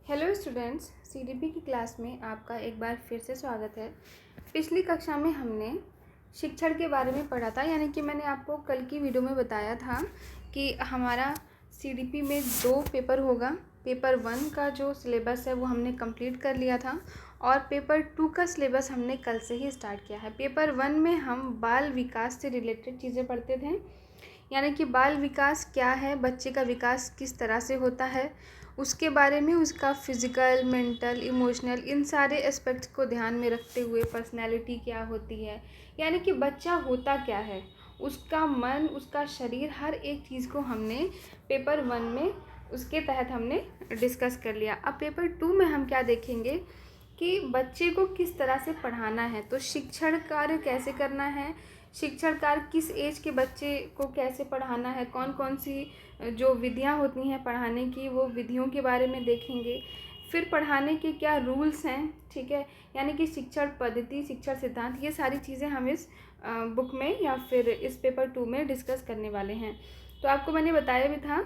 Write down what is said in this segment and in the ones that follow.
Hello students, CDP की class में आपका एक बार फिर से स्वागत है। पिछली कक्षा में हमने शिक्षण के बारे में पढ़ा था, यानी कि मैंने आपको कल की वीडियो में बताया था कि हमारा सीडीपी में 2 पेपर होगा। पेपर 1 का जो सिलेबस है वो हमने कंप्लीट कर लिया था और पेपर 2 का सिलेबस हमने कल से ही स्टार्ट किया है। पेपर 1 में हम बाल विकास से रिलेटेड चीज़ें पढ़ते थे, यानी कि बाल विकास क्या है, बच्चे का विकास किस तरह से होता है, उसके बारे में उसका फिज़िकल, मेंटल, इमोशनल, इन सारे एस्पेक्ट्स को ध्यान में रखते हुए पर्सनैलिटी क्या होती है, यानी कि बच्चा होता क्या है, उसका मन, उसका शरीर, हर एक चीज़ को हमने पेपर 1 में उसके तहत हमने डिस्कस कर लिया। अब पेपर 2 में हम क्या देखेंगे कि बच्चे को किस तरह से पढ़ाना है, तो शिक्षण कार्य कैसे करना है, शिक्षण कार्य किस एज के बच्चे को कैसे पढ़ाना है, कौन कौन सी जो विधियाँ होती हैं पढ़ाने की, वो विधियों के बारे में देखेंगे। फिर पढ़ाने के क्या रूल्स हैं, ठीक है, यानी कि शिक्षण पद्धति, शिक्षण सिद्धांत, ये सारी चीज़ें हम इस बुक में या फिर इस पेपर 2 में डिस्कस करने वाले हैं। तो आपको मैंने बताया भी था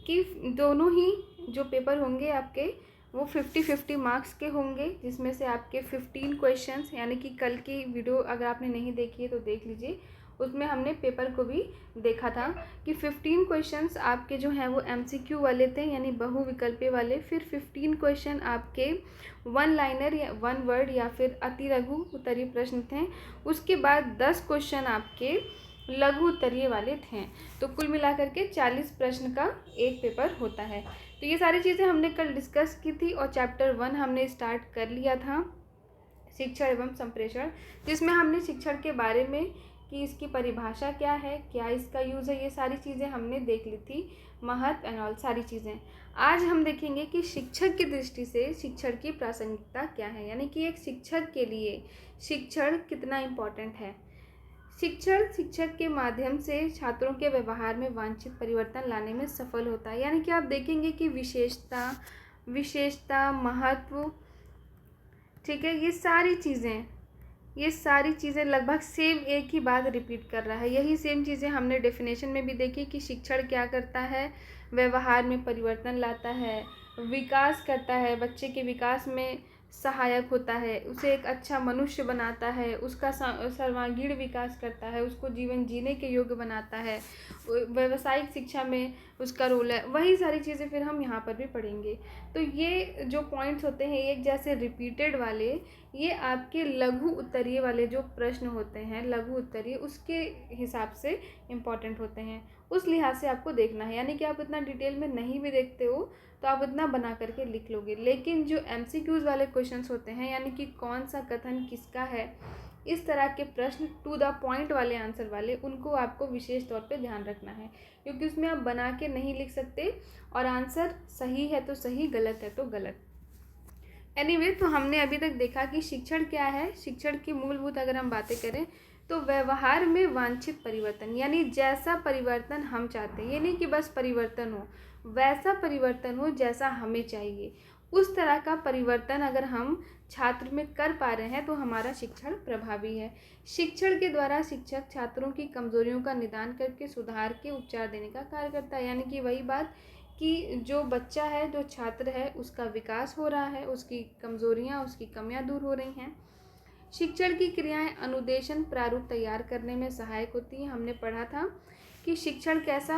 कि दोनों ही जो पेपर होंगे आपके वो 50-50 मार्क्स के होंगे, जिसमें से आपके 15 क्वेश्चंस, यानी कि कल की वीडियो अगर आपने नहीं देखी है तो देख लीजिए, उसमें हमने पेपर को भी देखा था कि 15 क्वेश्चंस आपके जो हैं वो एमसीक्यू वाले थे, यानी बहुविकल्पीय वाले। फिर 15 क्वेश्चन आपके 1 लाइनर या 1 वर्ड या फिर अति लघु उत्तरीय प्रश्न थे। उसके बाद 10 क्वेश्चन आपके लघु उत्तरीय वाले थे। तो कुल मिलाकर के 40 प्रश्न का एक पेपर होता है। तो ये सारी चीज़ें हमने कल डिस्कस की थी और चैप्टर 1 हमने स्टार्ट कर लिया था, शिक्षण एवं संप्रेषण, जिसमें हमने शिक्षण के बारे में कि इसकी परिभाषा क्या है, क्या इसका यूज़ है, ये सारी चीज़ें हमने देख ली थी, महत्व एंड ऑल सारी चीज़ें। आज हम देखेंगे कि शिक्षक की दृष्टि से शिक्षण की प्रासंगिकता क्या है, यानी कि एक शिक्षक के लिए शिक्षण कितना इम्पोर्टेंट है। शिक्षण शिक्षक के माध्यम से छात्रों के व्यवहार में वांछित परिवर्तन लाने में सफल होता है, यानी कि आप देखेंगे कि विशेषता, महत्व, ठीक है, ये सारी चीज़ें लगभग सेम एक ही बात रिपीट कर रहा है। यही सेम चीज़ें हमने डेफिनेशन में भी देखी कि शिक्षण क्या करता है, व्यवहार में परिवर्तन लाता है, विकास करता है, बच्चे के विकास में सहायक होता है, उसे एक अच्छा मनुष्य बनाता है, उसका सर्वांगीण विकास करता है, उसको जीवन जीने के योग्य बनाता है, व्यावसायिक शिक्षा में उसका रोल है। वही सारी चीज़ें फिर हम यहाँ पर भी पढ़ेंगे। तो ये जो पॉइंट्स होते हैं एक जैसे रिपीटेड वाले, ये आपके लघु उत्तरीय वाले जो प्रश्न होते हैं, लघु उत्तरीय, उसके हिसाब से इम्पॉर्टेंट होते हैं, उस लिहाज से आपको देखना है। यानी कि आप इतना डिटेल में नहीं भी देखते हो तो आप इतना बना करके लिख लोगे, लेकिन जो एमसीक्यूज़ वाले क्वेश्चंस होते हैं, यानी कि कौन सा कथन किसका है, इस तरह के प्रश्न, टू द पॉइंट वाले आंसर वाले, उनको आपको विशेष तौर पे ध्यान रखना है, क्योंकि उसमें आप बना के नहीं लिख सकते और आंसर सही है तो सही, गलत है तो गलत। एनीवे, तो हमने अभी तक देखा कि शिक्षण क्या है। शिक्षण की मूलभूत अगर हम बातें करें तो व्यवहार में वांछित परिवर्तन, यानी जैसा परिवर्तन हम चाहते हैं, ये नहीं कि बस परिवर्तन हो, वैसा परिवर्तन हो जैसा हमें चाहिए, उस तरह का परिवर्तन अगर हम छात्र में कर पा रहे हैं तो हमारा शिक्षण प्रभावी है। शिक्षण के द्वारा शिक्षक छात्रों की कमजोरियों का निदान करके सुधार के उपचार देने का कार्य करता है, यानी कि वही बात कि जो बच्चा है, जो छात्र है, उसका विकास हो रहा है, उसकी कमज़ोरियाँ, उसकी कमियां दूर हो रही हैं। शिक्षण की क्रियाएं अनुदेशन प्रारूप तैयार करने में सहायक होती हैं। हमने पढ़ा था कि शिक्षण कैसा,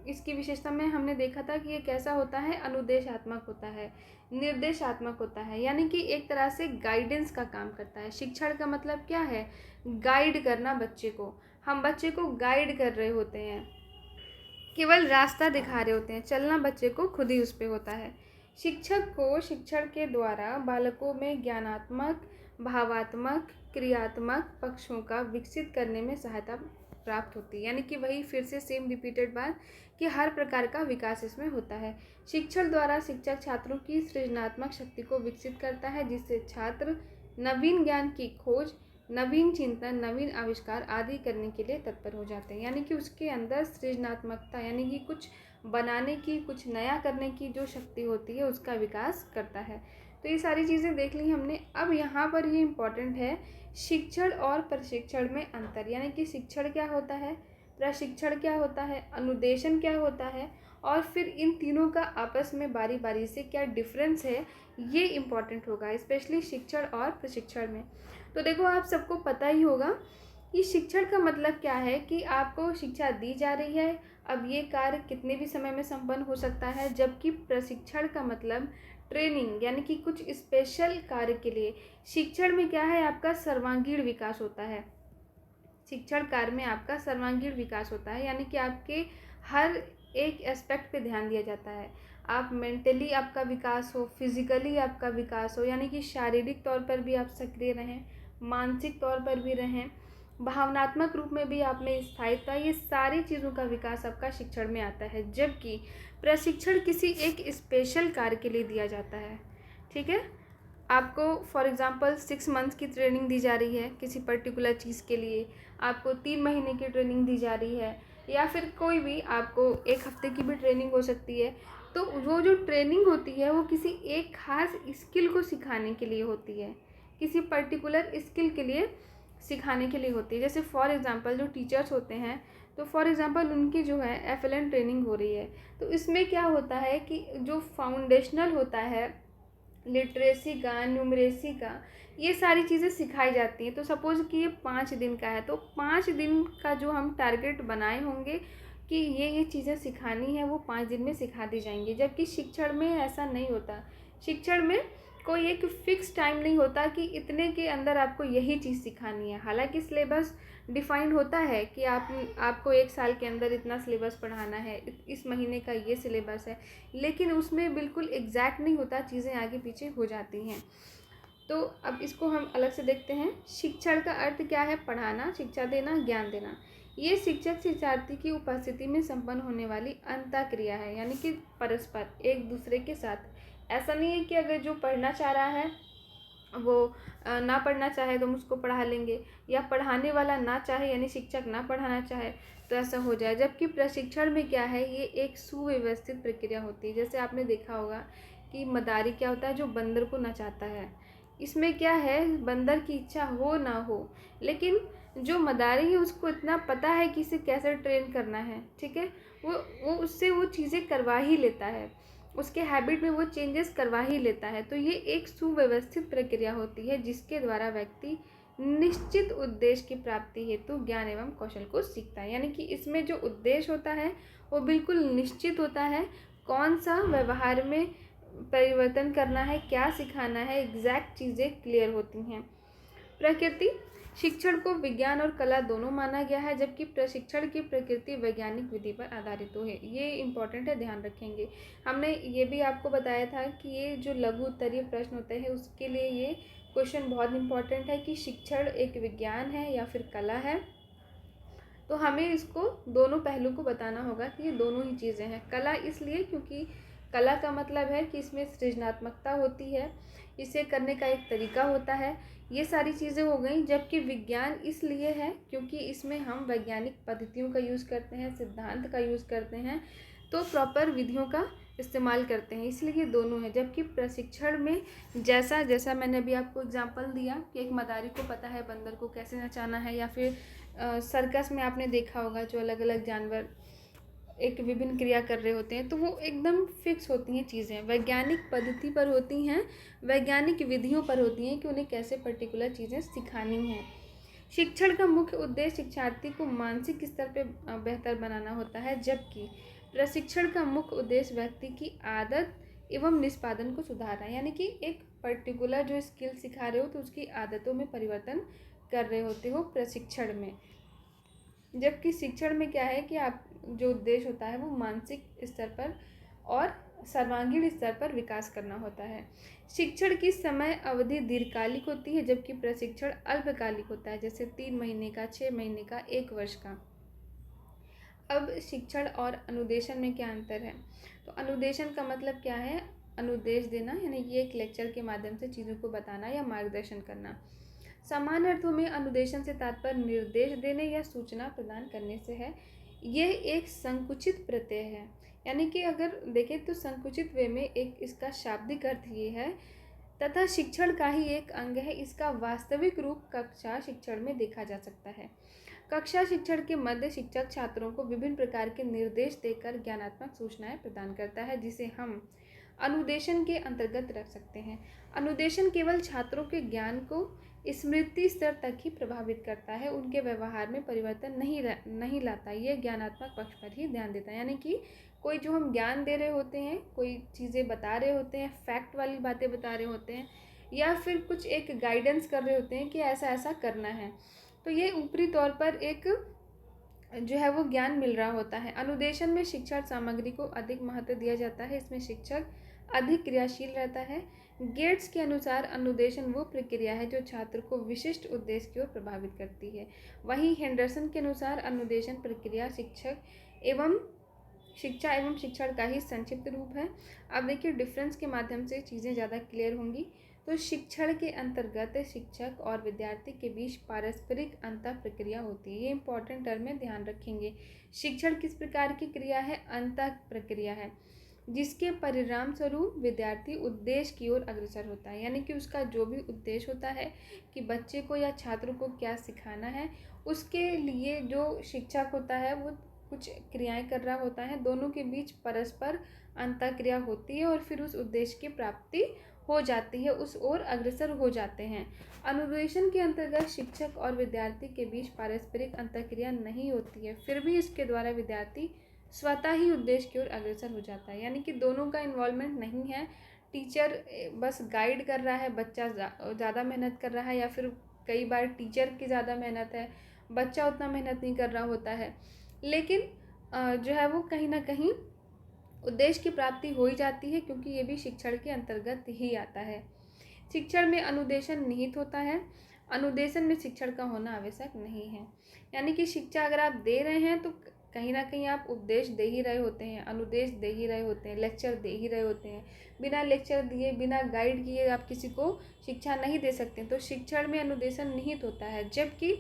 इसकी विशेषता में हमने देखा था कि ये कैसा होता है, अनुदेशात्मक होता है, निर्देशात्मक होता है, यानी कि एक तरह से गाइडेंस का काम करता है। शिक्षण का मतलब क्या है, गाइड करना बच्चे को, हम बच्चे को गाइड कर रहे होते हैं, केवल रास्ता दिखा रहे होते हैं, चलना बच्चे को खुद ही उस पर होता है। शिक्षक को शिक्षण के द्वारा बालकों में ज्ञानात्मक, भावात्मक, क्रियात्मक पक्षों का विकसित करने में सहायता प्राप्त होती है, यानी कि वही फिर से सेम रिपीटेड बात कि हर प्रकार का विकास इसमें होता है। शिक्षण द्वारा शिक्षक छात्रों की सृजनात्मक शक्ति को विकसित करता है, जिससे छात्र नवीन ज्ञान की खोज, नवीन चिंतन, नवीन आविष्कार आदि करने के लिए तत्पर हो जाते हैं, यानी कि उसके अंदर सृजनात्मकता, यानी कि कुछ बनाने की, कुछ नया करने की जो शक्ति होती है, उसका विकास करता है। तो ये सारी चीज़ें देख ली हमने। अब यहाँ पर ये इम्पॉर्टेंट है, शिक्षण और प्रशिक्षण में अंतर, यानी कि शिक्षण क्या होता है, प्रशिक्षण क्या होता है, अनुदेशन क्या होता है और फिर इन तीनों का आपस में बारी बारी से क्या डिफरेंस है, ये इम्पॉर्टेंट होगा, स्पेशली शिक्षण और प्रशिक्षण में। तो देखो, आप सबको पता ही होगा कि शिक्षण का मतलब क्या है कि आपको शिक्षा दी जा रही है, अब ये कार्य कितने भी समय में संपन्न हो सकता है। जबकि प्रशिक्षण का मतलब ट्रेनिंग, यानी कि कुछ स्पेशल कार्य के लिए। शिक्षण में क्या है, आपका सर्वांगीण विकास होता है। शिक्षण कार्य में आपका सर्वांगीण विकास होता है, यानी कि आपके हर एक एस्पेक्ट पे ध्यान दिया जाता है। आप मेंटली आपका विकास हो, फिजिकली आपका विकास हो, यानी कि शारीरिक तौर पर भी आप सक्रिय रहें, मानसिक तौर पर भी रहें, भावनात्मक रूप में भी आप में स्थायित्व, ये सारी चीज़ों का विकास आपका शिक्षण में आता है। जबकि प्रशिक्षण किसी एक स्पेशल कार्य के लिए दिया जाता है। ठीक है, आपको फॉर एग्ज़ाम्पल 6 मंथ्स की ट्रेनिंग दी जा रही है किसी पर्टिकुलर चीज़ के लिए, आपको 3 महीने की ट्रेनिंग दी जा रही है, या फिर कोई भी आपको 1 हफ्ते की भी ट्रेनिंग हो सकती है। तो वो जो ट्रेनिंग होती है वो किसी एक ख़ास स्किल को सिखाने के लिए होती है, किसी पर्टिकुलर स्किल के लिए सिखाने के लिए होती है। जैसे फॉर एग्ज़ाम्पल जो टीचर्स होते हैं, तो फॉर एग्ज़ाम्पल उनकी जो है FLN ट्रेनिंग हो रही है, तो इसमें क्या होता है कि जो फाउंडेशनल होता है लिटरेसी का, न्यूमरेसी का, ये सारी चीज़ें सिखाई जाती हैं। तो सपोज़ कि ये 5 दिन का है, तो 5 दिन का जो हम टारगेट बनाए होंगे कि ये चीज़ें सिखानी है, वो 5 दिन में सिखा दी जाएंगी। जबकि शिक्षण में ऐसा नहीं होता। शिक्षण में कोई एक फ़िक्स टाइम नहीं होता कि इतने के अंदर आपको यही चीज़ सिखानी है। हालांकि सिलेबस डिफाइंड होता है कि आपको 1 साल के अंदर इतना सिलेबस पढ़ाना है, इस महीने का ये सिलेबस है, लेकिन उसमें बिल्कुल एग्जैक्ट नहीं होता, चीज़ें आगे पीछे हो जाती हैं। तो अब इसको हम अलग से देखते हैं। शिक्षण का अर्थ क्या है? पढ़ाना, शिक्षा देना, ज्ञान देना। ये शिक्षक शिक्षार्थी की उपस्थिति में संपन्न होने वाली अंतःक्रिया है, यानी कि परस्पर एक दूसरे के साथ। ऐसा नहीं है कि अगर जो पढ़ना चाह रहा है वो ना पढ़ना चाहे तो हम उसको पढ़ा लेंगे, या पढ़ाने वाला ना चाहे यानी शिक्षक ना पढ़ाना चाहे तो ऐसा हो जाए। जबकि प्रशिक्षण में क्या है, ये एक सुव्यवस्थित प्रक्रिया होती है। जैसे आपने देखा होगा कि मदारी क्या होता है, जो बंदर को नचाता है। इसमें क्या है, बंदर की इच्छा हो ना हो, लेकिन जो मदारी है उसको इतना पता है कि इसे कैसे ट्रेन करना है। ठीक है, वो उससे वो चीज़ें करवा ही लेता है, उसके हैबिट में वो चेंजेस करवा ही लेता है। तो ये एक सुव्यवस्थित प्रक्रिया होती है जिसके द्वारा व्यक्ति निश्चित उद्देश्य की प्राप्ति हेतु ज्ञान एवं कौशल को सीखता है। यानी कि इसमें जो उद्देश्य होता है वो बिल्कुल निश्चित होता है, कौन सा व्यवहार में परिवर्तन करना है, क्या सिखाना है, एग्जैक्ट चीज़ें क्लियर होती हैं। प्रकृति, शिक्षण को विज्ञान और कला दोनों माना गया है, जबकि प्रशिक्षण की प्रकृति वैज्ञानिक विधि पर आधारित है। ये इम्पॉर्टेंट है, ध्यान रखेंगे। हमने ये भी आपको बताया था कि ये जो लघु उत्तरीय प्रश्न होते हैं उसके लिए ये क्वेश्चन बहुत इंपॉर्टेंट है कि शिक्षण एक विज्ञान है या फिर कला है। तो हमें इसको दोनों पहलू को बताना होगा कि ये दोनों ही चीज़ें हैं। कला इसलिए क्योंकि कला का मतलब है कि इसमें सृजनात्मकता होती है, इसे करने का एक तरीका होता है, ये सारी चीज़ें हो गई। जबकि विज्ञान इसलिए है क्योंकि इसमें हम वैज्ञानिक पद्धतियों का यूज़ करते हैं, सिद्धांत का यूज़ करते हैं, तो प्रॉपर विधियों का इस्तेमाल करते हैं, इसलिए ये दोनों है। जबकि प्रशिक्षण में जैसा जैसा मैंने अभी आपको एग्जांपल दिया कि एक मदारी को पता है बंदर को कैसे नचाना है, या फिर सर्कस में आपने देखा होगा जो अलग अलग जानवर एक विभिन्न क्रिया कर रहे होते हैं, तो वो एकदम फिक्स होती हैं चीज़ें, वैज्ञानिक पद्धति पर होती हैं, वैज्ञानिक विधियों पर होती हैं कि उन्हें कैसे पर्टिकुलर चीज़ें सिखानी हैं। शिक्षण का मुख्य उद्देश्य शिक्षार्थी को मानसिक स्तर पर बेहतर बनाना होता है, जबकि प्रशिक्षण का मुख्य उद्देश्य व्यक्ति की आदत एवं निष्पादन को सुधारना है। यानी कि एक पर्टिकुलर जो स्किल सिखा रहे हो तो उसकी आदतों में परिवर्तन कर रहे होते हो प्रशिक्षण में। जबकि शिक्षण में क्या है कि आप जो उद्देश्य होता है वो मानसिक स्तर पर और सर्वांगीण स्तर पर विकास करना होता है। शिक्षण की समय अवधि दीर्घकालिक होती है, जबकि प्रशिक्षण अल्पकालिक होता है, जैसे 3 महीने का, 6 महीने का, 1 वर्ष का। अब शिक्षण और अनुदेशन में क्या अंतर है? तो अनुदेशन का मतलब क्या है? अनुदेश देना, यानी कि एक लेक्चर के माध्यम से चीज़ों को बताना या मार्गदर्शन करना। सामान्य अर्थों में अनुदेशन से तात्पर्य निर्देश देने या सूचना प्रदान करने से है। यह एक संकुचित प्रत्यय है, यानी कि अगर देखें तो संकुचित वे में एक इसका शाब्दिक अर्थ ये है, तथा शिक्षण का ही एक अंग है। इसका वास्तविक रूप कक्षा शिक्षण में देखा जा सकता है। कक्षा शिक्षण के मध्य शिक्षक छात्रों को विभिन्न प्रकार के निर्देश देकर ज्ञानात्मक सूचनाएं प्रदान करता है, जिसे हम अनुदेशन के अंतर्गत रख सकते हैं। अनुदेशन केवल छात्रों के ज्ञान को स्मृति स्तर तक ही प्रभावित करता है, उनके व्यवहार में परिवर्तन नहीं लाता। ये ज्ञानात्मक पक्ष पर ही ध्यान देता है, यानी कि कोई जो हम ज्ञान दे रहे होते हैं, कोई चीज़ें बता रहे होते हैं, फैक्ट वाली बातें बता रहे होते हैं, या फिर कुछ एक गाइडेंस कर रहे होते हैं कि ऐसा ऐसा करना है, तो ये ऊपरी तौर पर एक जो है वो ज्ञान मिल रहा होता है। अनुदेशन में शिक्षण सामग्री को अधिक महत्व दिया जाता है, इसमें शिक्षक अधिक क्रियाशील रहता है। गेट्स के अनुसार अनुदेशन वो प्रक्रिया है जो छात्र को विशिष्ट उद्देश्य की ओर प्रभावित करती है। वहीं हेंडरसन के अनुसार अनुदेशन प्रक्रिया शिक्षा एवं शिक्षण का ही संक्षिप्त रूप है। अब देखिए डिफरेंस के माध्यम से चीज़ें ज़्यादा क्लियर होंगी। तो शिक्षण के अंतर्गत शिक्षक और विद्यार्थी के बीच पारस्परिक अंतः प्रक्रिया होती है। ये इंपॉर्टेंट टर्म है, ध्यान रखेंगे। शिक्षण किस प्रकार की क्रिया है? अंतः प्रक्रिया है, जिसके परिणाम स्वरूप विद्यार्थी उद्देश्य की ओर अग्रसर होता है। यानी कि उसका जो भी उद्देश्य होता है कि बच्चे को या छात्र को क्या सिखाना है, उसके लिए जो शिक्षक होता है वो कुछ क्रियाएं कर रहा होता है, दोनों के बीच परस्पर अंतःक्रिया होती है और फिर उस उद्देश्य की प्राप्ति हो जाती है, उस ओर अग्रसर हो जाते हैं। अनुदेशन के अंतर्गत शिक्षक और विद्यार्थी के बीच पारस्परिक अंतःक्रिया नहीं होती है, फिर भी इसके द्वारा विद्यार्थी स्वतः ही उद्देश्य की ओर अग्रसर हो जाता है। यानी कि दोनों का इन्वॉल्वमेंट नहीं है, टीचर बस गाइड कर रहा है, बच्चा ज़्यादा मेहनत कर रहा है, या फिर कई बार टीचर की ज़्यादा मेहनत है, बच्चा उतना मेहनत नहीं कर रहा होता है, लेकिन जो है वो कहीं ना कहीं उद्देश्य की प्राप्ति हो ही जाती है, क्योंकि ये भी शिक्षण के अंतर्गत ही आता है। शिक्षण में अनुदेशन निहित होता है, अनुदेशन में शिक्षण का होना आवश्यक नहीं है। यानी कि शिक्षा अगर आप दे रहे हैं तो कहीं ना कहीं आप उपदेश दे ही रहे होते हैं, अनुदेश दे ही रहे होते हैं, लेक्चर दे ही रहे होते हैं। बिना लेक्चर दिए, बिना गाइड किए आप किसी को शिक्षा नहीं दे सकते। तो शिक्षण में अनुदेशन निहित होता है, जबकि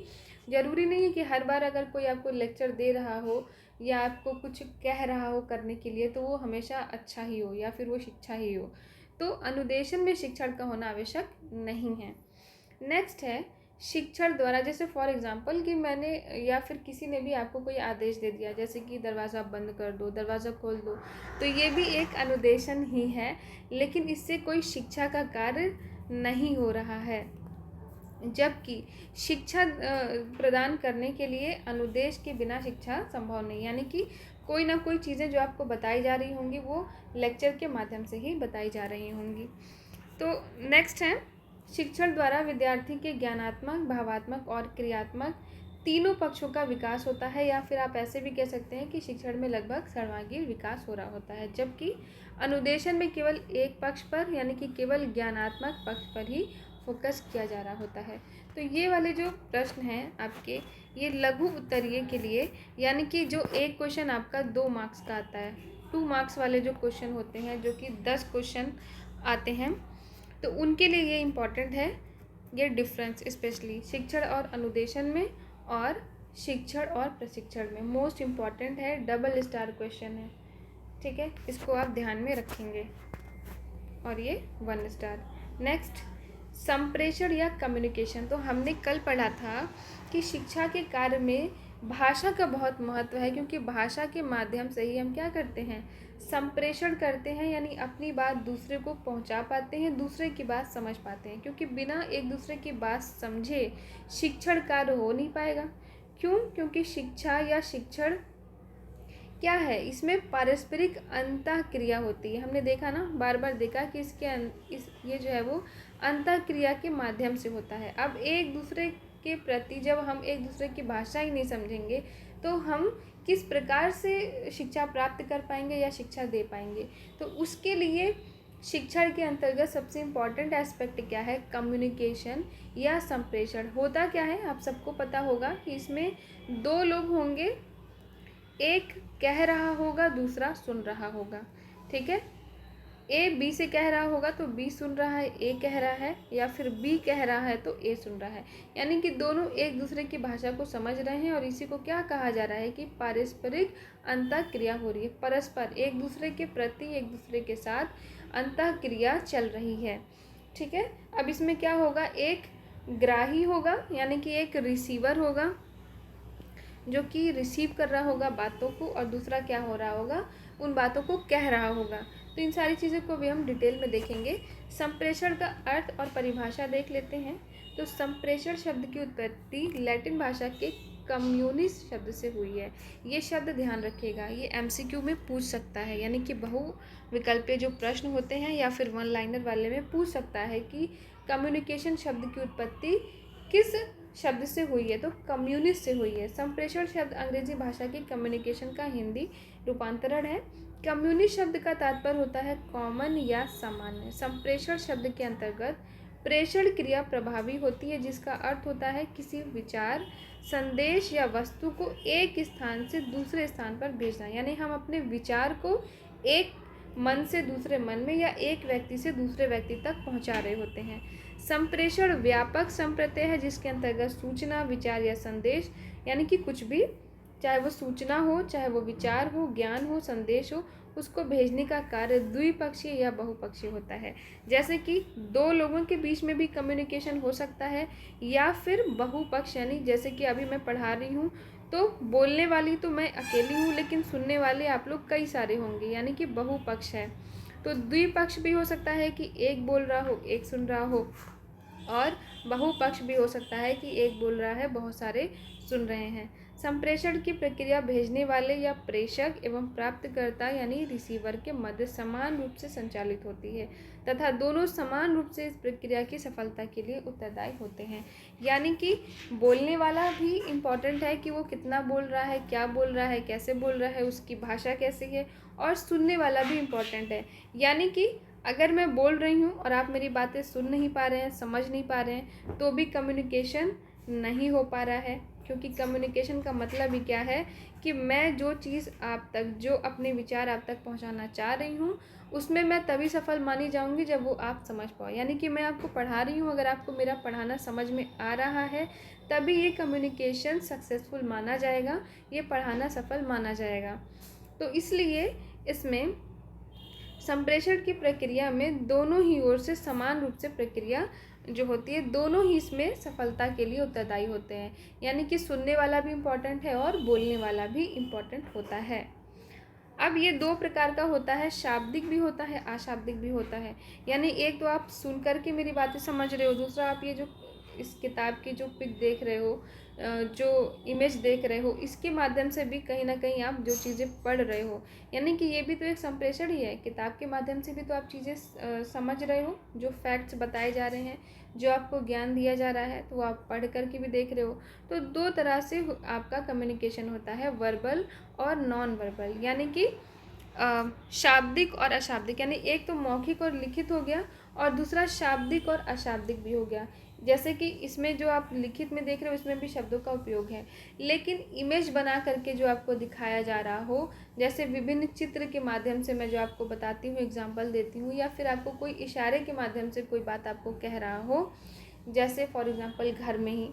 ज़रूरी नहीं है कि हर बार अगर कोई आपको लेक्चर दे रहा हो या आपको कुछ कह रहा हो करने के लिए तो वो हमेशा अच्छा ही हो या फिर वो शिक्षा ही हो। तो अनुदेशन में शिक्षण का होना आवश्यक नहीं है। नेक्स्ट है शिक्षण द्वारा, जैसे फॉर एग्जांपल कि मैंने या फिर किसी ने भी आपको कोई आदेश दे दिया, जैसे कि दरवाज़ा बंद कर दो, दरवाज़ा खोल दो, तो ये भी एक अनुदेशन ही है, लेकिन इससे कोई शिक्षा का कार्य नहीं हो रहा है। जबकि शिक्षा प्रदान करने के लिए अनुदेश के बिना शिक्षा संभव नहीं। यानी कि कोई ना कोई चीज़ें जो आपको बताई जा रही होंगी वो लेक्चर के माध्यम से ही बताई जा रही होंगी। तो नेक्स्ट है शिक्षण द्वारा विद्यार्थी के ज्ञानात्मक, भावात्मक और क्रियात्मक तीनों पक्षों का विकास होता है, या फिर आप ऐसे भी कह सकते हैं कि शिक्षण में लगभग सर्वांगीण विकास हो रहा होता है। जबकि अनुदेशन में केवल एक पक्ष पर, यानी कि केवल ज्ञानात्मक पक्ष पर ही फोकस किया जा रहा होता है। तो ये वाले जो प्रश्न हैं आपके, ये लघु उत्तरीय के लिए, यानी कि जो एक क्वेश्चन आपका 2 मार्क्स का आता है, 2 मार्क्स वाले जो क्वेश्चन होते हैं, जो कि 10 क्वेश्चन आते हैं, तो उनके लिए ये इम्पॉर्टेंट है, ये डिफरेंस स्पेशली शिक्षण और अनुदेशन में और शिक्षण और प्रशिक्षण में मोस्ट इम्पॉर्टेंट है, डबल स्टार क्वेश्चन है, ठीक है, इसको आप ध्यान में रखेंगे। और ये 1 स्टार। नेक्स्ट संप्रेषण या कम्युनिकेशन। तो हमने कल पढ़ा था कि शिक्षा के कार्य में भाषा का बहुत महत्व है, क्योंकि भाषा के माध्यम से ही हम क्या करते हैं, संप्रेषण करते हैं, यानी अपनी बात दूसरे को पहुंचा पाते हैं, दूसरे की बात समझ पाते हैं, क्योंकि बिना एक दूसरे की बात समझे शिक्षण कार्य हो नहीं पाएगा। क्यों? क्योंकि शिक्षा या शिक्षण क्या है, इसमें पारस्परिक अंतःक्रिया होती है। हमने देखा ना, बार बार देखा कि ये जो है वो अंतःक्रिया के माध्यम से होता है। अब एक दूसरे के प्रति जब हम एक दूसरे की भाषा ही नहीं समझेंगे तो हम किस प्रकार से शिक्षा प्राप्त कर पाएंगे या शिक्षा दे पाएंगे। तो उसके लिए शिक्षण के अंतर्गत सबसे इम्पॉर्टेंट एस्पेक्ट क्या है, कम्युनिकेशन या संप्रेषण। होता क्या है, आप सबको पता होगा कि इसमें 2 लोग होंगे, एक कह रहा होगा, दूसरा सुन रहा होगा, ठीक है। ए बी से कह रहा होगा तो बी सुन रहा है, ए कह रहा है, या फिर बी कह रहा है तो ए सुन रहा है, यानी कि दोनों एक दूसरे की भाषा को समझ रहे हैं। और इसी को क्या कहा जा रहा है कि पारस्परिक अंतःक्रिया हो रही है, परस्पर एक दूसरे के प्रति, एक दूसरे के साथ अंतःक्रिया चल रही है, ठीक है। अब इसमें क्या होगा, एक ग्राही होगा, यानी कि एक रिसीवर होगा, जो कि रिसीव कर रहा होगा बातों को, और दूसरा क्या हो रहा होगा, उन बातों को कह रहा होगा। तो इन सारी चीज़ों को भी हम डिटेल में देखेंगे। संप्रेषण का अर्थ और परिभाषा देख लेते हैं। तो संप्रेषण शब्द की उत्पत्ति लैटिन भाषा के कम्युनिस शब्द से हुई है। ये शब्द ध्यान रखिएगा, ये एमसीक्यू में पूछ सकता है, यानी कि बहु विकल्पीय जो प्रश्न होते हैं या फिर वन लाइनर वाले में पूछ सकता है कि कम्युनिकेशन शब्द की उत्पत्ति किस शब्द से हुई है, तो कम्युनिस्ट से हुई है। संप्रेषण शब्द अंग्रेजी भाषा की कम्युनिकेशन का हिंदी रूपांतरण है। कम्युनिस्ट शब्द का तात्पर्य होता है कॉमन या सामान्य। संप्रेषण शब्द के अंतर्गत प्रेषण क्रिया प्रभावी होती है, जिसका अर्थ होता है किसी विचार, संदेश या वस्तु को एक स्थान से दूसरे स्थान पर भेजना। यानी हम अपने विचार को एक मन से दूसरे मन में या एक व्यक्ति से दूसरे व्यक्ति तक पहुंचा रहे होते हैं। संप्रेषण व्यापक संप्रत्यय है, जिसके अंतर्गत सूचना, विचार या संदेश, यानी कि कुछ भी, चाहे वो सूचना हो, चाहे वो विचार हो, ज्ञान हो, संदेश हो, उसको भेजने का कार्य द्विपक्षीय या बहुपक्षीय होता है। जैसे कि दो लोगों के बीच में भी कम्युनिकेशन हो सकता है, या फिर बहुपक्ष, यानी जैसे कि अभी मैं पढ़ा रही हूँ तो बोलने वाली तो मैं अकेली हूँ, लेकिन सुनने वाले आप लोग कई सारे होंगे, यानी कि बहुपक्ष है। तो द्विपक्ष भी हो सकता है कि एक बोल रहा हो, एक सुन रहा हो, और बहुपक्ष भी हो सकता है कि एक बोल रहा है, बहुत सारे सुन रहे हैं। संप्रेषण की प्रक्रिया भेजने वाले या प्रेषक एवं प्राप्तकर्ता यानी रिसीवर के मध्य समान रूप से संचालित होती है तथा दोनों समान रूप से इस प्रक्रिया की सफलता के लिए उत्तरदायी होते हैं। यानी कि बोलने वाला भी इम्पॉर्टेंट है कि वो कितना बोल रहा है, क्या बोल रहा है, कैसे बोल रहा है, उसकी भाषा कैसी है, और सुनने वाला भी इम्पॉर्टेंट है। यानी कि अगर मैं बोल रही हूँ और आप मेरी बातें सुन नहीं पा रहे हैं, समझ नहीं पा रहे हैं, तो भी कम्युनिकेशन नहीं हो पा रहा है। क्योंकि कम्युनिकेशन का मतलब ही क्या है कि मैं जो चीज़ आप तक, जो अपने विचार आप तक पहुंचाना चाह रही हूँ, उसमें मैं तभी सफल मानी जाऊंगी जब वो आप समझ पाओ। यानी कि मैं आपको पढ़ा रही हूँ, अगर आपको मेरा पढ़ाना समझ में आ रहा है तभी ये कम्युनिकेशन सक्सेसफुल माना जाएगा, ये पढ़ाना सफल माना जाएगा। तो इसलिए इसमें संप्रेषण की प्रक्रिया में दोनों ही ओर से समान रूप से प्रक्रिया जो होती है, दोनों ही इसमें सफलता के लिए उत्तरदायी होते हैं। यानी कि सुनने वाला भी इम्पॉर्टेंट है और बोलने वाला भी इम्पॉर्टेंट होता है। अब ये दो प्रकार का होता है, शाब्दिक भी होता है, अशाब्दिक भी होता है। यानी एक तो आप सुन करके मेरी बातें समझ रहे हो, दूसरा आप ये जो इस किताब की जो पिक देख रहे हो, जो इमेज देख रहे हो, इसके माध्यम से भी कहीं ना कहीं आप जो चीज़ें पढ़ रहे हो, यानी कि ये भी तो एक संप्रेषण ही है। किताब के माध्यम से भी तो आप चीज़ें समझ रहे हो, जो फैक्ट्स बताए जा रहे हैं, जो आपको ज्ञान दिया जा रहा है, तो आप पढ़ करके भी देख रहे हो। तो दो तरह से आपका कम्युनिकेशन होता है, वर्बल और नॉन वर्बल। यानी कि शाब्दिक और अशाब्दिक, यानी एक तो मौखिक और लिखित हो गया, और दूसरा शाब्दिक और अशाब्दिक भी हो गया। जैसे कि इसमें जो आप लिखित में देख रहे हो, इसमें भी शब्दों का उपयोग है, लेकिन इमेज बना करके जो आपको दिखाया जा रहा हो, जैसे विभिन्न चित्र के माध्यम से मैं जो आपको बताती हूँ, एग्जाम्पल देती हूँ, या फिर आपको कोई इशारे के माध्यम से कोई बात आपको कह रहा हो, जैसे फॉर एग्जाम्पल घर में ही,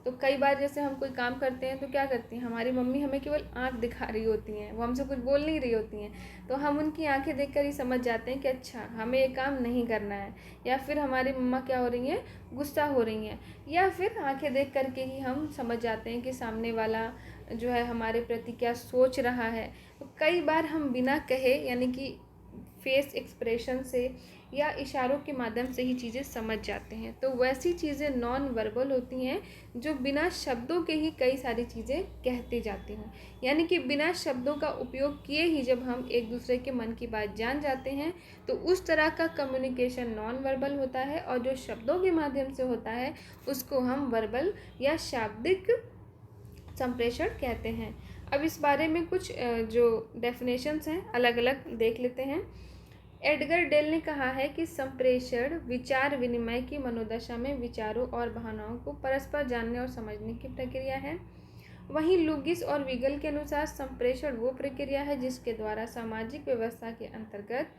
तो कई बार जैसे हम कोई काम करते हैं तो क्या करती हैं, हमारी मम्मी हमें केवल आँख दिखा रही होती हैं, वो हमसे कुछ बोल नहीं रही होती हैं, तो हम उनकी आंखें देखकर ही समझ जाते हैं कि अच्छा हमें ये काम नहीं करना है। या फिर हमारी मम्मा क्या हो रही हैं, गुस्सा हो रही हैं, या फिर आंखें देख करके ही हम समझ जाते हैं कि सामने वाला जो है हमारे प्रति क्या सोच रहा है। तो कई बार हम बिना कहे, यानी कि फेस एक्सप्रेशन से या इशारों के माध्यम से ही चीज़ें समझ जाते हैं। तो वैसी चीज़ें नॉन वर्बल होती हैं, जो बिना शब्दों के ही कई सारी चीज़ें कहती जाती हैं। यानी कि बिना शब्दों का उपयोग किए ही जब हम एक दूसरे के मन की बात जान जाते हैं, तो उस तरह का कम्युनिकेशन नॉन वर्बल होता है, और जो शब्दों के माध्यम से होता है उसको हम वर्बल या शाब्दिक संप्रेषण कहते हैं। अब इस बारे में कुछ जो डेफिनेशंस हैं अलग अलग देख लेते हैं। एडगर डेल ने कहा है कि संप्रेषण विचार विनिमय की मनोदशा में विचारों और भावनाओं को परस्पर जानने और समझने की प्रक्रिया है। वहीं लुगिस और विगल के अनुसार संप्रेषण वो प्रक्रिया है जिसके द्वारा सामाजिक व्यवस्था के अंतर्गत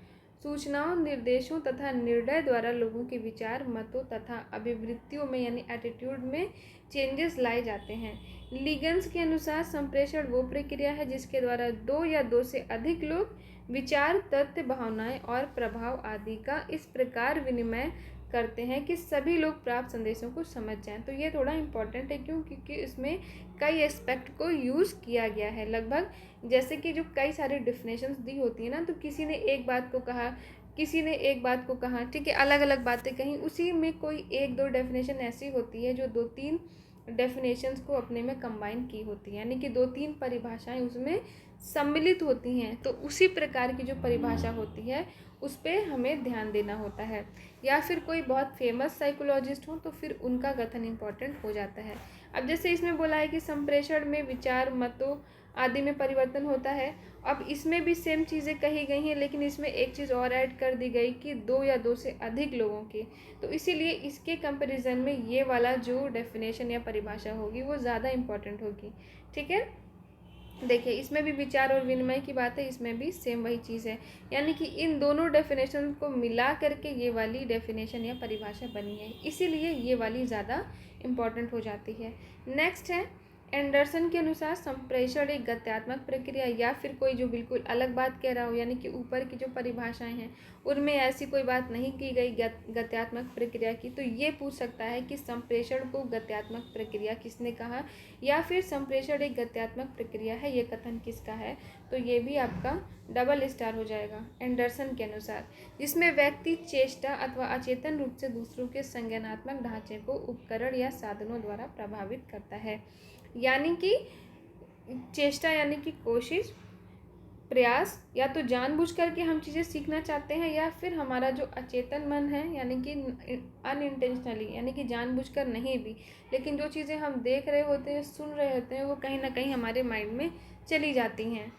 सूचनाओं, निर्देशों तथा निर्णय द्वारा लोगों के विचार, मतों तथा अभिवृत्तियों में यानी एटीट्यूड में चेंजेस लाए जाते हैं। लीगन्स के अनुसार संप्रेषण वो प्रक्रिया है जिसके द्वारा दो या दो से अधिक लोग विचार, तथ्य, भावनाएं और प्रभाव आदि का इस प्रकार विनिमय करते हैं कि सभी लोग प्राप्त संदेशों को समझ जाएं। तो ये थोड़ा इम्पॉर्टेंट है, क्यों? क्योंकि इसमें कई एस्पेक्ट को यूज़ किया गया है। लगभग जैसे कि जो कई सारी डिफिनेशंस दी होती है ना, तो किसी ने एक बात को कहा, किसी ने एक बात को कहा, ठीक है, अलग अलग बातें कहीं, उसी में कोई एक दो डेफिनेशन ऐसी होती है जो 2-3 डेफिनेशंस को अपने में कंबाइन की होती है, यानी कि 2-3 परिभाषाएं उसमें सम्मिलित होती हैं। तो उसी प्रकार की जो परिभाषा होती है उस पर हमें ध्यान देना होता है। या फिर कोई बहुत फेमस साइकोलॉजिस्ट हो तो फिर उनका कथन इम्पॉर्टेंट हो जाता है। अब जैसे इसमें बोला है कि संप्रेषण में विचार, मतों आदि में परिवर्तन होता है। अब इसमें भी सेम चीज़ें कही गई हैं, लेकिन इसमें एक चीज़ और ऐड कर दी गई कि 2 या 2 से अधिक लोगों के। तो इसीलिए इसके कंपैरिजन में ये वाला जो डेफिनेशन या परिभाषा होगी वो ज़्यादा इम्पॉर्टेंट होगी, ठीक है। देखिए, इसमें भी विचार और विनिमय की बात है, इसमें भी सेम वही चीज़ है, यानी कि इन दोनों डेफिनेशन को मिला करके ये वाली डेफिनेशन या परिभाषा बनी है, इसीलिए ये वाली ज़्यादा इम्पॉर्टेंट हो जाती है। नेक्स्ट है, एंडरसन के अनुसार संप्रेषण एक गत्यात्मक प्रक्रिया, या फिर कोई जो बिल्कुल अलग बात कह रहा हो, यानी कि ऊपर की जो परिभाषाएं हैं उनमें ऐसी कोई बात नहीं की गई गत्यात्मक प्रक्रिया की, तो ये पूछ सकता है कि संप्रेषण को गत्यात्मक प्रक्रिया किसने कहा, या फिर संप्रेषण एक गत्यात्मक प्रक्रिया है, ये कथन किसका है। तो ये भी आपका डबल स्टार हो जाएगा एंडरसन के अनुसार, जिसमें व्यक्ति चेष्टा अथवा अचेतन रूप से दूसरों के संज्ञानात्मक ढांचे को उपकरण या साधनों द्वारा प्रभावित करता है। यानी कि चेष्टा यानी कि कोशिश, प्रयास, या तो जानबूझ करके हम चीज़ें सीखना चाहते हैं, या फिर हमारा जो अचेतन मन है, यानी कि अनइंटेंशनली, यानी कि जानबूझकर नहीं भी, लेकिन जो चीज़ें हम देख रहे होते हैं, सुन रहे होते हैं, वो कहीं ना कहीं हमारे माइंड में चली जाती हैं।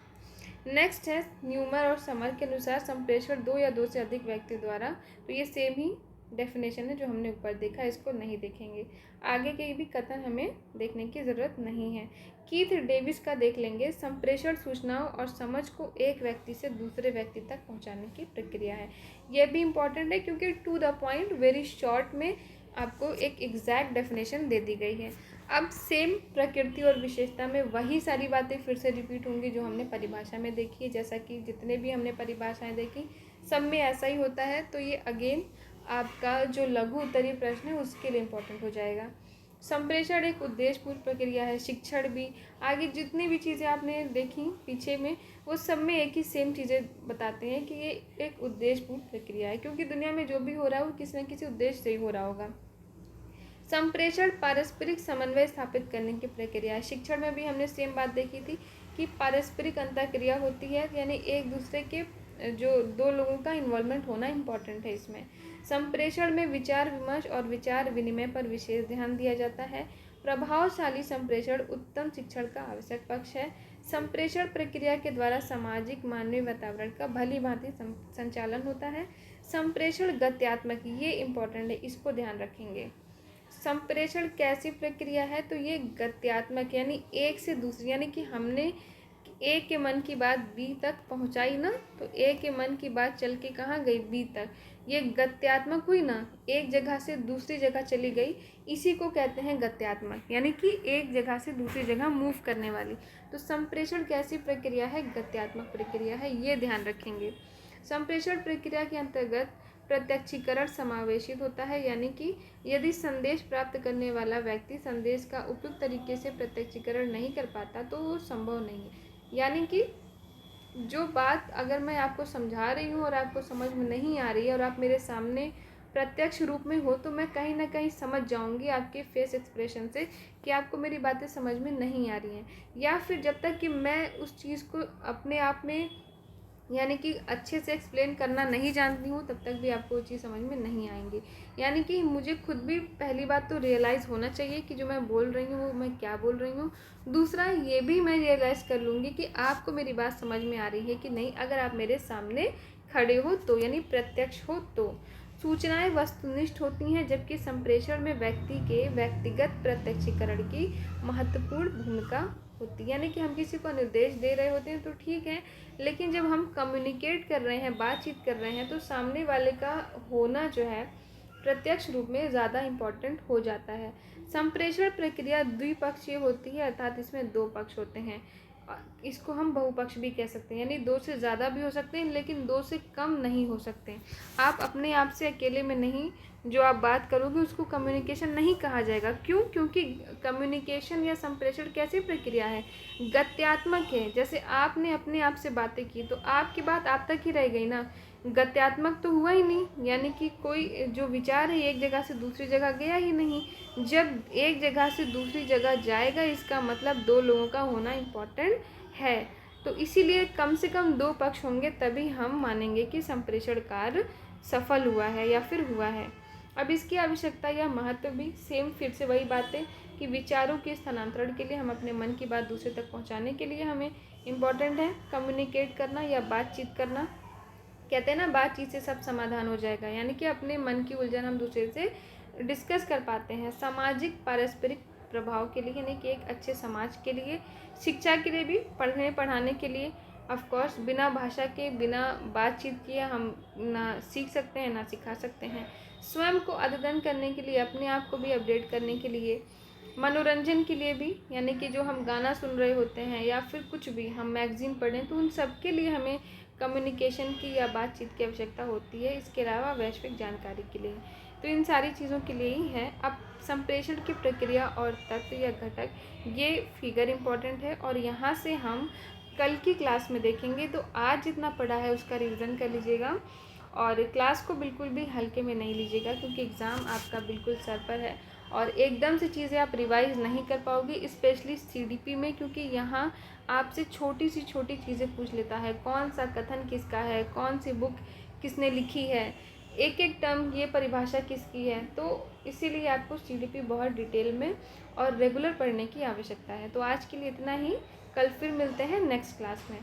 नेक्स्ट है, न्यूमर और समर के अनुसार संप्रेषण 2 या 2 से अधिक व्यक्ति द्वारा। तो ये सेम ही डेफिनेशन है जो हमने ऊपर देखा, इसको नहीं देखेंगे। आगे के भी कथन हमें देखने की ज़रूरत नहीं है। कीथ डेविस का देख लेंगे, संप्रेषण सूचनाओं और समझ को एक व्यक्ति से दूसरे व्यक्ति तक पहुंचाने की प्रक्रिया है। यह भी इम्पॉर्टेंट है, क्योंकि to the point, very short में आपको एक एग्जैक्ट डेफिनेशन दे दी गई है। अब सेम प्रकृति और विशेषता में वही सारी बातें फिर से रिपीट होंगी जो हमने परिभाषा में देखी है, जैसा कि जितने भी हमने परिभाषाएं देखी सब में ऐसा ही होता है। तो ये अगेन आपका जो लघु उत्तरीय प्रश्न है उसके लिए इम्पोर्टेंट हो जाएगा। संप्रेषण एक उद्देश्यपूर्ण प्रक्रिया है, शिक्षण भी, आगे जितनी भी चीज़ें आपने देखी पीछे में वो सब में एक ही सेम चीज़ें बताते हैं कि ये एक उद्देश्यपूर्ण प्रक्रिया है, क्योंकि दुनिया में जो भी हो रहा है वो किसी न किसी उद्देश्य से ही हो रहा होगा। संप्रेषण पारस्परिक समन्वय स्थापित करने की प्रक्रिया है। शिक्षण में भी हमने सेम बात देखी थी कि पारस्परिक अंतःक्रिया होती है, यानी एक दूसरे के जो 2 लोगों का इन्वॉल्वमेंट होना इम्पॉर्टेंट है इसमें। संप्रेषण में विचार विमर्श और विचार विनिमय पर विशेष ध्यान दिया जाता है। प्रभावशाली संप्रेषण उत्तम शिक्षण का आवश्यक पक्ष है। संप्रेषण प्रक्रिया के द्वारा सामाजिक मानवीय वातावरण का भली भांति संचालन होता है। संप्रेषण गत्यात्मक, ये इम्पॉर्टेंट है, इसको ध्यान रखेंगे। संप्रेषण कैसी प्रक्रिया है, तो ये गत्यात्मक, यानी एक से दूसरी, यानी कि हमने ए के मन की बात बी तक पहुंचाई ना, तो ए के मन की बात चल के कहाँ गई, बी तक, ये गत्यात्मक हुई ना, एक जगह से दूसरी जगह चली गई, इसी को कहते हैं गत्यात्मक, यानी कि एक जगह से दूसरी जगह मूव करने वाली। तो संप्रेषण कैसी प्रक्रिया है, गत्यात्मक प्रक्रिया है, ये ध्यान रखेंगे। संप्रेषण प्रक्रिया के अंतर्गत प्रत्यक्षीकरण समावेशित होता है, यानी कि यदि संदेश प्राप्त करने वाला व्यक्ति संदेश का उपयुक्त तरीके से प्रत्यक्षीकरण नहीं कर पाता तो वो संभव नहीं है। यानी कि जो बात अगर मैं आपको समझा रही हूँ और आपको समझ में नहीं आ रही है और आप मेरे सामने प्रत्यक्ष रूप में हो, तो मैं कहीं ना कहीं समझ जाऊंगी आपके फेस एक्सप्रेशन से कि आपको मेरी बातें समझ में नहीं आ रही हैं। या फिर जब तक कि मैं उस चीज़ को अपने आप में यानी कि अच्छे से एक्सप्लेन करना नहीं जानती हूँ, तब तक भी आपको वो चीज़ समझ में नहीं आएंगी। यानी कि मुझे खुद भी पहली बात तो रियलाइज़ होना चाहिए कि जो मैं बोल रही हूँ वो मैं क्या बोल रही हूँ। दूसरा ये भी मैं रियलाइज़ कर लूँगी कि आपको मेरी बात समझ में आ रही है कि नहीं, अगर आप मेरे सामने खड़े हो तो, यानी प्रत्यक्ष हो तो। सूचनाएं वस्तुनिष्ठ होती हैं, जबकि संप्रेषण में व्यक्ति के व्यक्तिगत प्रत्यक्षीकरण की महत्वपूर्ण भूमिका होती है। यानी कि हम किसी को निर्देश दे रहे होते हैं तो ठीक है, लेकिन जब हम कम्युनिकेट कर रहे हैं, बातचीत कर रहे हैं, तो सामने वाले का होना जो है प्रत्यक्ष रूप में ज़्यादा इम्पॉर्टेंट हो जाता है। संप्रेषण प्रक्रिया द्विपक्षीय होती है, अर्थात इसमें 2 पक्ष होते हैं। इसको हम बहुपक्ष भी कह सकते हैं, यानी 2 से ज़्यादा भी हो सकते हैं लेकिन 2 से कम नहीं हो सकते। आप अपने आप से अकेले में नहीं, जो आप बात करोगे उसको कम्युनिकेशन नहीं कहा जाएगा। क्यों? क्योंकि कम्युनिकेशन या संप्रेषण कैसी प्रक्रिया है? गत्यात्मक है। जैसे आपने अपने आप से बातें की तो आपकी बात आप तक ही रह गई ना, गत्यात्मक तो हुआ ही नहीं, यानी कि कोई जो विचार है एक जगह से दूसरी जगह गया ही नहीं। जब एक जगह से दूसरी जगह जाएगा इसका मतलब 2 लोगों का होना इम्पोर्टेंट है। तो इसीलिए कम से कम 2 पक्ष होंगे तभी हम मानेंगे कि संप्रेषण कार्य सफल हुआ है या फिर हुआ है। अब इसकी आवश्यकता या महत्व भी सेम, फिर से वही बातें कि विचारों के स्थानांतरण के लिए, हम अपने मन की बात दूसरे तक पहुंचाने के लिए हमें इम्पोर्टेंट है कम्युनिकेट करना या बातचीत करना। कहते हैं ना बातचीत से सब समाधान हो जाएगा, यानी कि अपने मन की उलझन हम दूसरे से डिस्कस कर पाते हैं। सामाजिक पारस्परिक प्रभाव के लिए, यानी कि एक अच्छे समाज के लिए, शिक्षा के लिए भी, पढ़ने पढ़ाने के लिए। ऑफ कोर्स बिना भाषा के, बिना बातचीत किए हम ना सीख सकते हैं ना सिखा सकते हैं। स्वयं को अद्यतन करने के लिए, अपने आप को भी अपडेट करने के लिए, मनोरंजन के लिए भी, यानी कि जो हम गाना सुन रहे होते हैं या फिर कुछ भी हम मैगज़ीन पढ़ें तो उन सब के लिए हमें कम्युनिकेशन की या बातचीत की आवश्यकता होती है। इसके अलावा वैश्विक जानकारी के लिए, तो इन सारी चीज़ों के लिए ही है। अब संप्रेषण की प्रक्रिया और तत्व या घटक, ये फिगर इम्पॉर्टेंट है और यहाँ से हम कल की क्लास में देखेंगे। तो आज जितना पढ़ा है उसका रिवीजन कर लीजिएगा और क्लास को बिल्कुल भी हल्के में नहीं लीजिएगा, क्योंकि एग्ज़ाम आपका बिल्कुल सर पर है और एकदम से चीज़ें आप रिवाइज नहीं कर पाओगे, स्पेशली सीडीपी में, क्योंकि यहाँ आपसे छोटी सी छोटी चीज़ें पूछ लेता है। कौन सा कथन किसका है, कौन सी बुक किसने लिखी है, एक एक टर्म, ये परिभाषा किसकी है। तो इसीलिए आपको सीडीपी बहुत डिटेल में और रेगुलर पढ़ने की आवश्यकता है। तो आज के लिए इतना ही, कल फिर मिलते हैं नेक्स्ट क्लास में।